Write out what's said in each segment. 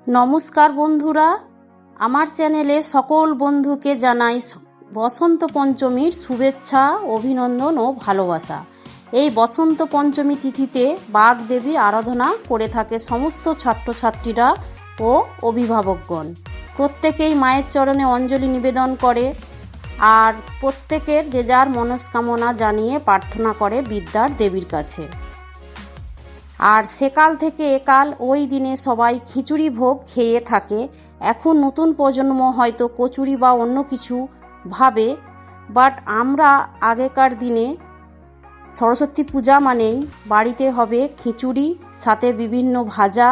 নমস্কার বন্ধুরা, আমার চ্যানেলে সকল বন্ধুকে জানাই বসন্ত পঞ্চমীর শুভেচ্ছা, অভিনন্দন ও ভালোবাসা। এই বসন্ত পঞ্চমী তিথিতে বাগদেবী আরাধনা করে থাকে সমস্ত ছাত্রছাত্রীরা ও অভিভাবকগণ। প্রত্যেকেই মায়ের চরণে অঞ্জলি নিবেদন করে আর প্রত্যেকের যে যার মনস্কামনা জানিয়ে প্রার্থনা করে বিদ্যার দেবীর কাছে। আর সেকাল থেকে একাল ওই দিনে সবাই খিচুড়ি ভোগ খেয়ে থাকে। এখন নতুন প্রজন্ম হয়তো কচুরি বা অন্য কিছু ভাবে, বাট আমরা আগেকার দিনে সরস্বতী পূজা মানেই বাড়িতে হবে খিচুড়ি, সাথে বিভিন্ন ভাজা,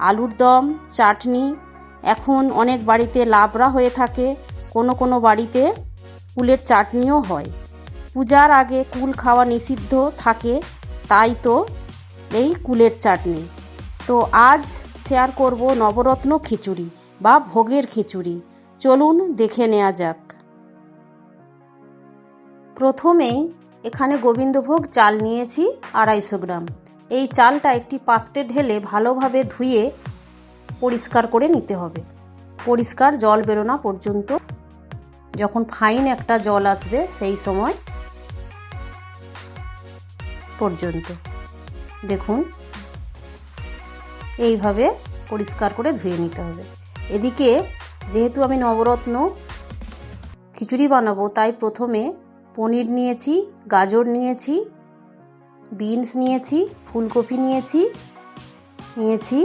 আলুর দম, চাটনি। এখন অনেক বাড়িতে লাবড়া হয়ে থাকে, কোনো কোনো বাড়িতে কুলের চাটনিও হয়। পূজার আগে কুল খাওয়া নিষিদ্ধ থাকে, তাই তো এই কুলের চাটনি। তো আজ শেয়ার করব নবরত্ন খিচুড়ি বা ভোগের খিচুড়ি। চলুন দেখে নেওয়া যাক। প্রথমেই এখানে গোবিন্দভোগ চাল নিয়েছি 250 গ্রাম। এই চালটা একটি পাত্রে ঢেলে ভালোভাবে ধুয়ে পরিষ্কার করে নিতে হবে। পরিষ্কার জল বেরোনা পর্যন্ত, যখন ফাইন একটা জল আসবে সেই সময় পর্যন্ত দেখুন এইভাবে পরিষ্কার করে ধুয়ে নিতে হবে। এদিকে যেহেতু আমি নবরত্ন খিচুড়ি বানাবো, তাই প্রথমে পনির নিয়েছি, গাজর নিয়েছি, বিনস নিয়েছি, ফুলকপি নিয়েছি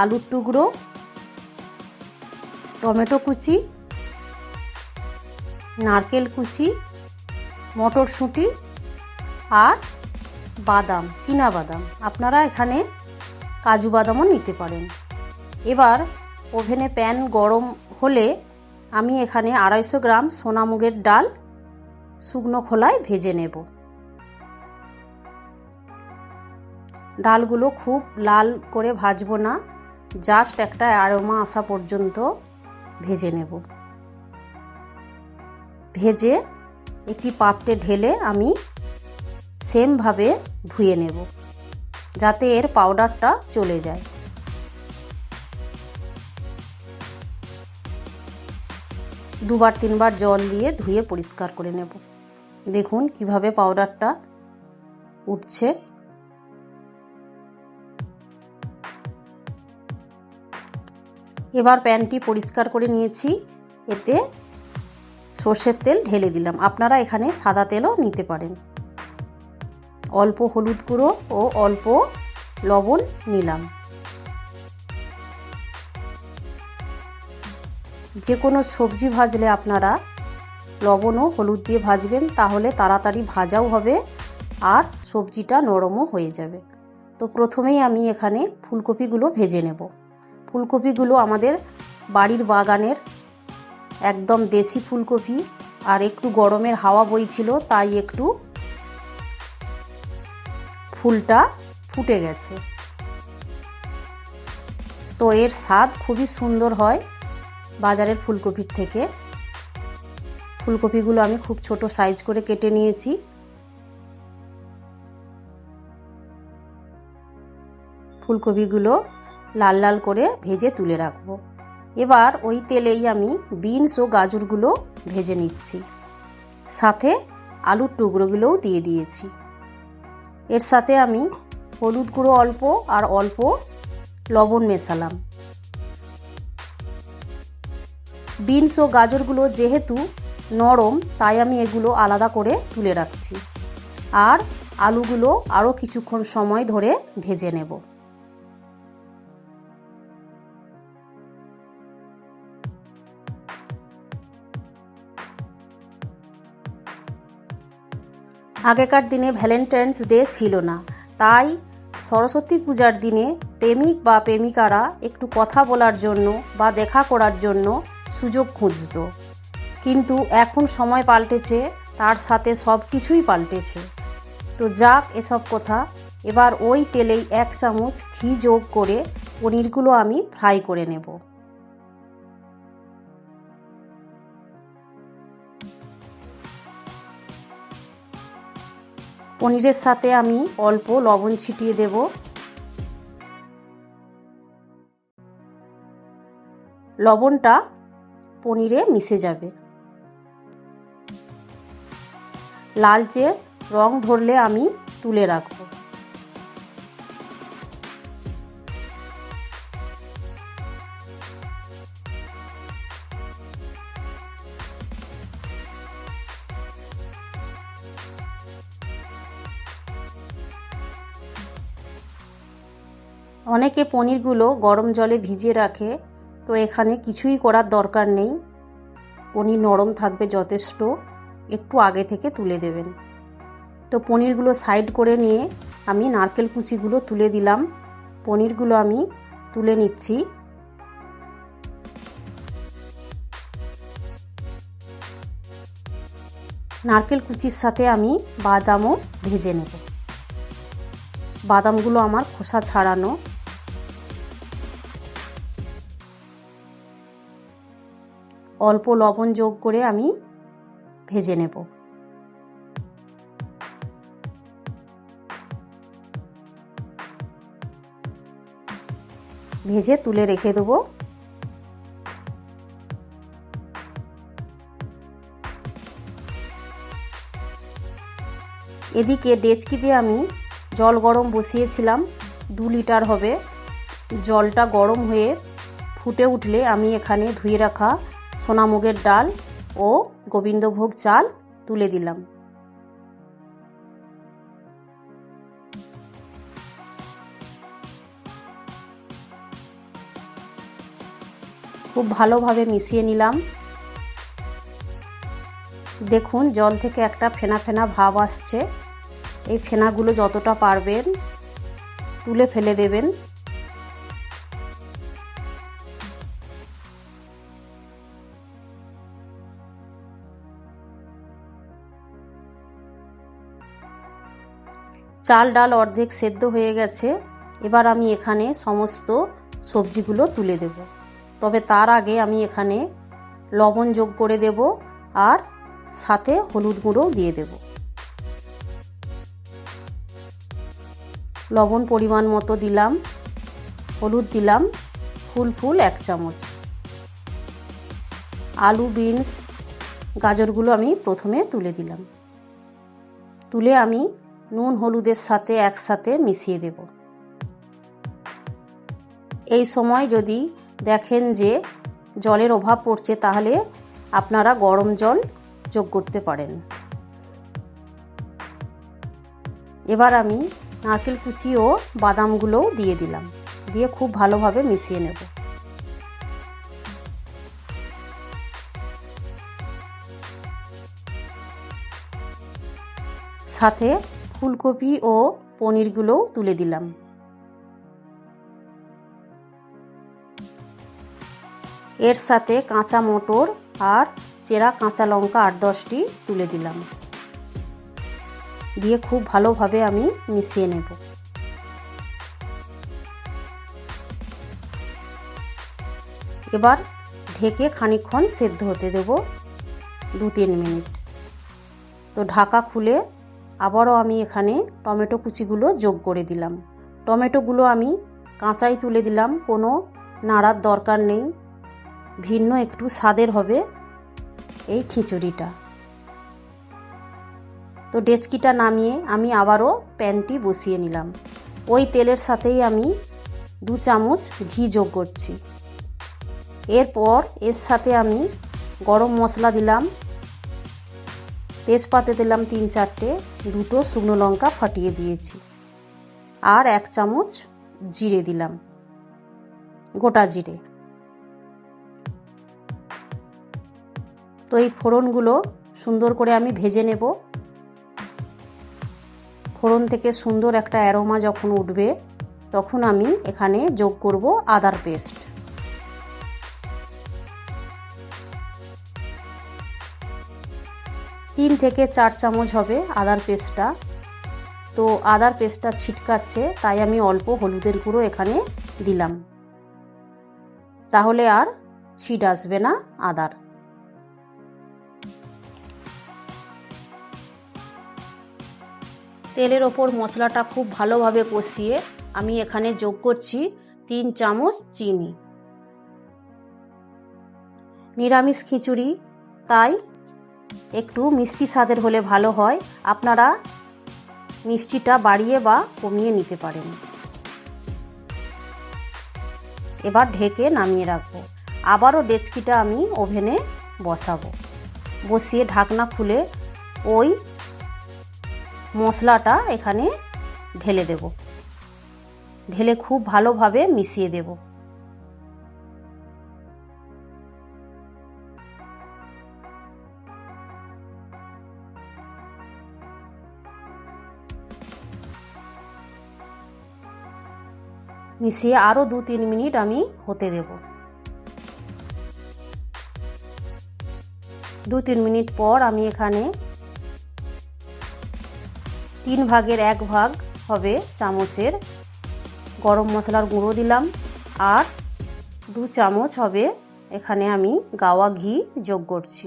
আলুর টুকরো, টমেটো কুচি, নারকেল কুচি, মটরশুঁটি আর বাদাম, চীনা বাদাম। আপনারা এখানে কাজু বাদামও নিতে পারেন। এবার ওভেনে প্যান গরম হলে আমি এখানে 250 গ্রাম সোনামুগের ডাল শুকনো খোলায় ভেজে নেব। ডালগুলো খুব লাল করে ভাজবো না, জাস্ট একটা অ্যারোমা আসা পর্যন্ত ভেজে নেব। ভেজে একটি পাত্রে ঢেলে আমি সেমভাবে ধুয়ে নেব, যাতে এর পাউডারটা চলে যায়। দুবার তিনবার জল দিয়ে ধুয়ে পরিষ্কার করে নেব। দেখুন কিভাবে পাউডারটা উঠছে। এবার প্যানটি পরিষ্কার করে নিয়েছি, এতে সর্ষের তেল ঢেলে দিলাম। আপনারা এখানে সাদা তেলও নিতে পারেন। অল্প হলুদ গুঁড়ো ও অল্প লবণ নিলাম। যে কোনো সবজি ভাজলে আপনারা লবণ ও হলুদ দিয়ে ভাজবেন, তাহলে তাড়াতাড়ি ভাজাও হবে আর সবজিটা নরমও হয়ে যাবে। তো প্রথমেই আমি এখানে ফুলকপিগুলো ভেজে নেব। ফুলকপিগুলো আমাদের বাড়ির বাগানের একদম দেশি ফুলকপি, আর একটু গরমের হাওয়া বইছিল, তাই একটু ফুলটা ফুটে গেছে। তো এর স্বাদ খুবই সুন্দর হয় বাজারের ফুলকপির থেকে। ফুলকপিগুলো আমি খুব ছোট সাইজ করে কেটে নিয়েছি। ফুলকপিগুলো লাল লাল করে ভেজে তুলে রাখবো। এবার ওই তেলেই আমি বিনস ও গাজরগুলো ভেজে নিচ্ছি, সাথে আলুর টুকরোগুলোও দিয়ে দিয়েছি। এর সাথে আমি হলুদ গুঁড়ো অল্প আর অল্প লবণ মেশালাম। বিনস ও গাজরগুলো যেহেতু নরম, তাই আমি এগুলো আলাদা করে তুলে রাখছি। আর আলুগুলো আরও কিছুক্ষণ সময় ধরে ভেজে নেব। আগেকার দিনে ভ্যালেন্টাইন্স ডে ছিল না, তাই সরস্বতী পূজার দিনে প্রেমিক বা প্রেমিকারা একটু কথা বলার জন্য বা দেখা করার জন্য সুযোগ খুঁজত। কিন্তু এখন সময় পাল্টেছে, তার সাথে সব কিছুই পাল্টেছে। তো যাক এসব কথা। এবার ওই তেলেই 1 চামচ ঘি যোগ করে পনিরগুলো আমি ফ্রাই করে নেব। পনিরের সাথে আমি অল্প লবণ ছিটিয়ে দেব। লবণটা পনিরে মিশে যাবে। লালচে রং ধরলে আমি তুলে রাখব। অনেকে পনিরগুলো গরম জলে ভিজিয়ে রাখে, তো এখানে কিছুই করার দরকার নেই। পনির নরম থাকবে যথেষ্ট, একটু আগে থেকে তুলে দেবেন। তো পনিরগুলো সাইড করে নিয়ে আমি নারকেল কুচিগুলো তুলে দিলাম। পনিরগুলো আমি তুলে নিচ্ছি। নারকেল কুচির সাথে আমি বাদামও ভেজে নেব। বাদামগুলো আমার খোসা ছাড়ানো। অল্প লবণ যোগ করে আমি ভেজে নেব। ভেজে তুলে রেখে দেবো। এদিকে ডেচকিতে আমি জল গরম বসিয়েছিলাম, 2 লিটার হবে। জলটা গরম হয়ে ফুটে উঠলে আমি এখানে ধুয়ে রাখা সোনামুগের ডাল ও গোবিন্দভোগ চাল তুলে দিলাম। খুব ভালোভাবে মিশিয়ে নিলাম। দেখুন জল থেকে একটা ফেনা ফেনা ভাব আসছে। এই ফেনাগুলো যতটা পারবেন তুলে ফেলে দেবেন। চাল ডাল অর্ধেক সেদ্ধ হয়ে গেছে। এবার আমি এখানে সমস্ত সবজিগুলো তুলে দেব। তবে তার আগে আমি এখানে লবণ যোগ করে দেব আর সাথে হলুদ গুঁড়োও দিয়ে দেব। লবণ পরিমাণ মতো দিলাম, হলুদ দিলাম ফুল 1 চামচ। আলু, বিনস, গাজরগুলো আমি প্রথমে তুলে দিলাম। তুলে আমি নুন হলুদের সাথে একসাথে মিশিয়ে দেব। এই সময় যদি দেখেন যে জলের অভাব পড়ছে, তাহলে আপনারা গরম জল যোগ করতে পারেন। এবার আমি নারকেল কুচি ও বাদামগুলোও দিয়ে দিলাম, দিয়ে খুব ভালোভাবে মিশিয়ে নেব। সাথে ফুলকপি ও পনিরগুলোও তুলে দিলাম। এর সাথে কাঁচা মটর আর চেরা কাঁচা লঙ্কা 8-10টি তুলে দিলাম। দিয়ে খুব ভালোভাবে আমি মিশিয়ে নেব। এবার ঢেকে খানিকক্ষণ সেদ্ধ হতে দেব, 2-3 মিনিট। তো ঢাকা খুলে আবারও আমি এখানে টমেটো কুচিগুলো যোগ করে দিলাম। টমেটোগুলো আমি কাঁচাই তুলে দিলাম, কোনো নাড়ার দরকার নেই। ভিন্ন একটু স্বাদের হবে এই খিচুড়িটা। তো ডেচকিটা নামিয়ে আমি আবারও প্যানটি বসিয়ে নিলাম। ওই তেলের সাথেই আমি 2 চামচ ঘি যোগ করছি। এরপর এর সাথে আমি গরম মশলা দিলাম, তেজপাতা দিলাম 3-4টে, 2টো শুকনো লঙ্কা ফাটিয়ে দিয়েছি, আর 1 চামচ জিরে দিলাম, গোটা জিরে। তো এই ফোড়নগুলো সুন্দর করে আমি ভেজে নেব। ফোড়ন থেকে সুন্দর একটা অ্যারোমা যখন উঠবে, তখন আমি এখানে যোগ করব আদার পেস্ট। তিন থেকে 4 চামচ হবে আদার পেস্টটা। তো আদার পেস্টটা ছিটকাচ্ছে, তাই আমি অল্প হলুদের গুঁড়ো এখানে দিলাম, তাহলে আর ছিট আসবে না আদার। তেলের ওপর মশলাটা খুব ভালোভাবে কষিয়ে আমি এখানে যোগ করছি 3 চামচ চিনি। নিরামিষ খিচুড়ি, তাই একটু মিষ্টি স্বাদের হলে ভালো হয়। আপনারা মিষ্টিটা বাড়িয়ে বা কমিয়ে নিতে পারেন। এবার ঢেকে নামিয়ে রাখবো। আবারও ডেচকিটা আমি ওভেনে বসাবো। বসিয়ে ঢাকনা খুলে ওই মশলাটা এখানে ঢেলে দেব। ঢেলে খুব ভালোভাবে মিশিয়ে দেব। মিশিয়ে আরও 2-3 মিনিট আমি হতে দেব। 2-3 মিনিট পর আমি এখানে 3 ভাগের 1 ভাগ হবে চামচের গরম মশলার গুঁড়ো দিলাম, আর 2 চামচ হবে এখানে আমি গাওয়া ঘি যোগ করছি।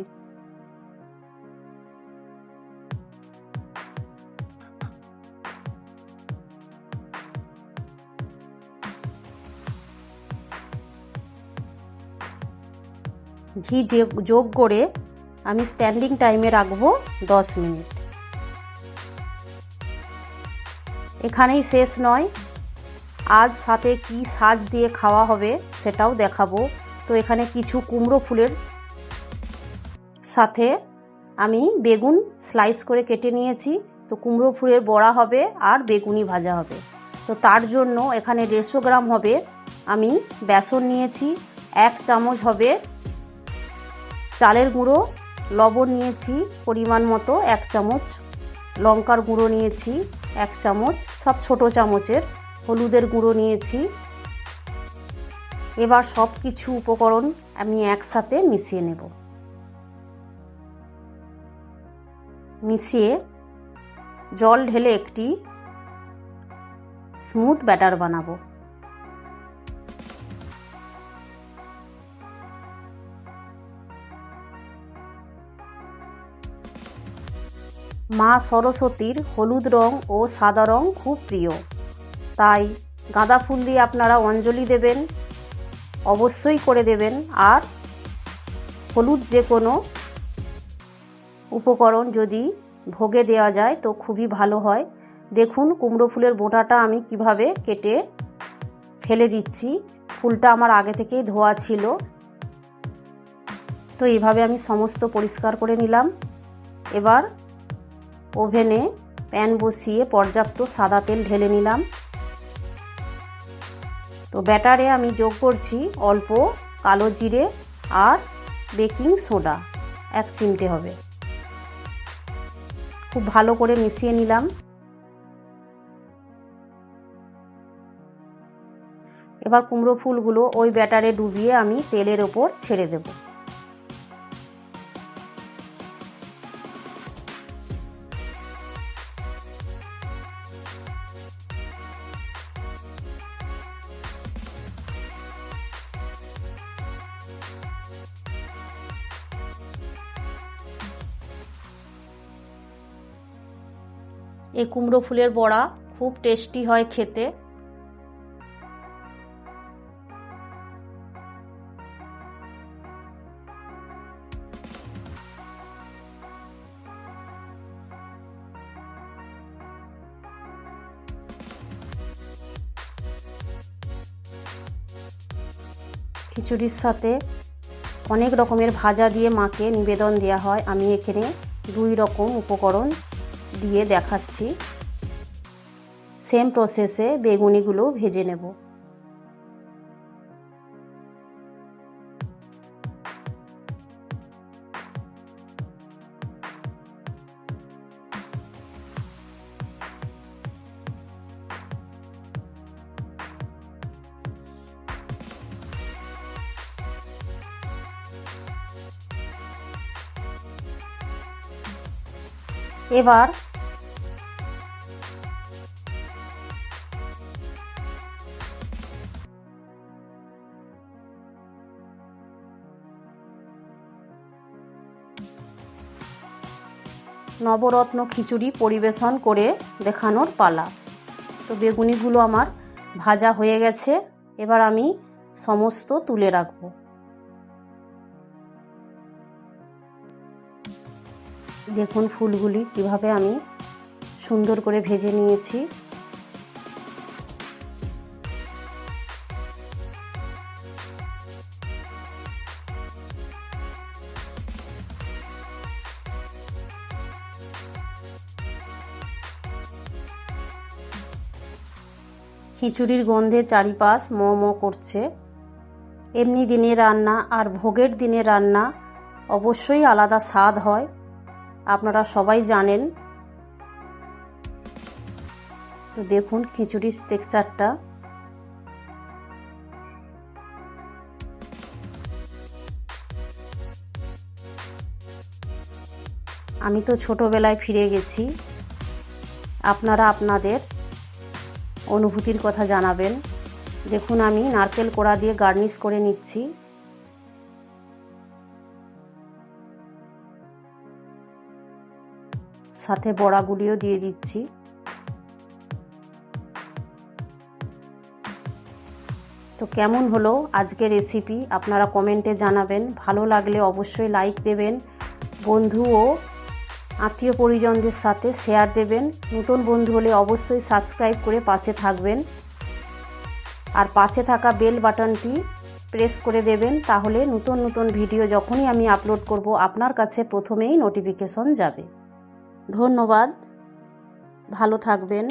ঘি যোগ করে আমি স্ট্যান্ডিং টাইমে রাখবো 10 মিনিট। এখানেই শেষ নয়, আজ সাথে কি সাজ দিয়ে খাওয়া হবে সেটাও দেখাবো। তো এখানে কিছু কুমড়ো ফুলের সাথে আমি বেগুন স্লাইস করে কেটে নিয়েছি। তো কুমড়ো ফুলের বড়া হবে আর বেগুনি ভাজা হবে। তো তার জন্য এখানে 150 গ্রাম হবে আমি বেসন নিয়েছি, 1 চামচ হবে চালের গুঁড়ো, লবণ নিয়েছি পরিমাণ মতো 1 চামচ, লঙ্কার গুঁড়ো নিয়েছি 1 চামচ, সব ছোট চামচের, হলুদের গুঁড়ো নিয়েছি। এবার সব কিছু উপকরণ আমি একসাথে মিশিয়ে নেব। মিশিয়ে জল ঢেলে একটি স্মুথ ব্যাটার বানাবো। মা সরস্বতীর হলুদ রং ও সাদা রং খুব প্রিয়, তাই গাঁদা ফুল দিয়ে আপনারা অঞ্জলি দেবেন, অবশ্যই করে দেবেন। আর হলুদ যে কোনো উপকরণ যদি ভোগে দেওয়া যায় তো খুবই ভালো হয়। দেখুন কুমড়ো ফুলের বোঁটাটা আমি কিভাবে কেটে ফেলে দিচ্ছি। ফুলটা আমার আগে থেকেই ধোয়া ছিল। তো এইভাবে আমি সমস্ত পরিষ্কার করে নিলাম। এবার ওভেনে প্যান বসিয়ে পর্যাপ্ত সাদা তেল ঢেলে নিলাম। তো ব্যাটারে আমি যোগ করছি অল্প কালো জিরে আর বেকিং সোডা 1 চিমটে হবে। খুব ভালো করে মিশিয়ে নিলাম। এবার কুমড়ো ফুলগুলো ওই ব্যাটারে ডুবিয়ে আমি তেলের ওপর ছেড়ে দেব। এই কুমড়ো ফুলের বড়া খুব টেস্টি হয় খেতে। খিচুড়ির সাথে অনেক রকমের ভাজা দিয়ে মাকে নিবেদন দেওয়া হয়। আমি এখানে 2 রকম উপকরণ দিয়ে দেখাচ্ছি। সেম প্রসেসে বেগুনিগুলো ভেজে নেব। এবার নবরত্ন খিচুড়ি পরিবেশন করে দেখানোর পালা। তো বেগুনিগুলো আমার ভাজা হয়ে গেছে। এবার আমি সমস্ত তুলে রাখবো। দেখুন ফুলগুলি কিভাবে আমি সুন্দর করে ভেজে নিয়েছি। খিচুড়ির গন্ধে চারিপাশ ম ম করছে। এমনি দিনে রান্না আর ভোগের দিনে রান্না অবশ্যই আলাদা স্বাদ হয়, আপনারা সবাই জানেন। তো দেখুন খিচুড়ির টেক্সচারটা। আমি তো ছোটবেলায় ফিরে গেছি। আপনারা আপনাদের অনুভূতির কথা জানাবেন। দেখুন আমি নারকেল কোড়া দিয়ে গার্নিশ করে নিচ্ছি। সাথে বড়াগুলিও দিয়ে দিচ্ছি। তো কেমন হলো আজকের রেসিপি আপনারা কমেন্টে জানাবেন। ভালো লাগলে অবশ্যই লাইক দেবেন, বন্ধু ও আত্মীয় পরিজনদের সাথে শেয়ার দেবেন। নতুন বন্ধু হলে অবশ্যই সাবস্ক্রাইব করে পাশে থাকবেন, আর পাশে থাকা বেল বাটনটি প্রেস করে দেবেন, তাহলে নতুন নতুন ভিডিও যখনই আমি আপলোড করব আপনার কাছে প্রথমেই নোটিফিকেশন যাবে। ধন্যবাদ, ভালো থাকবেন।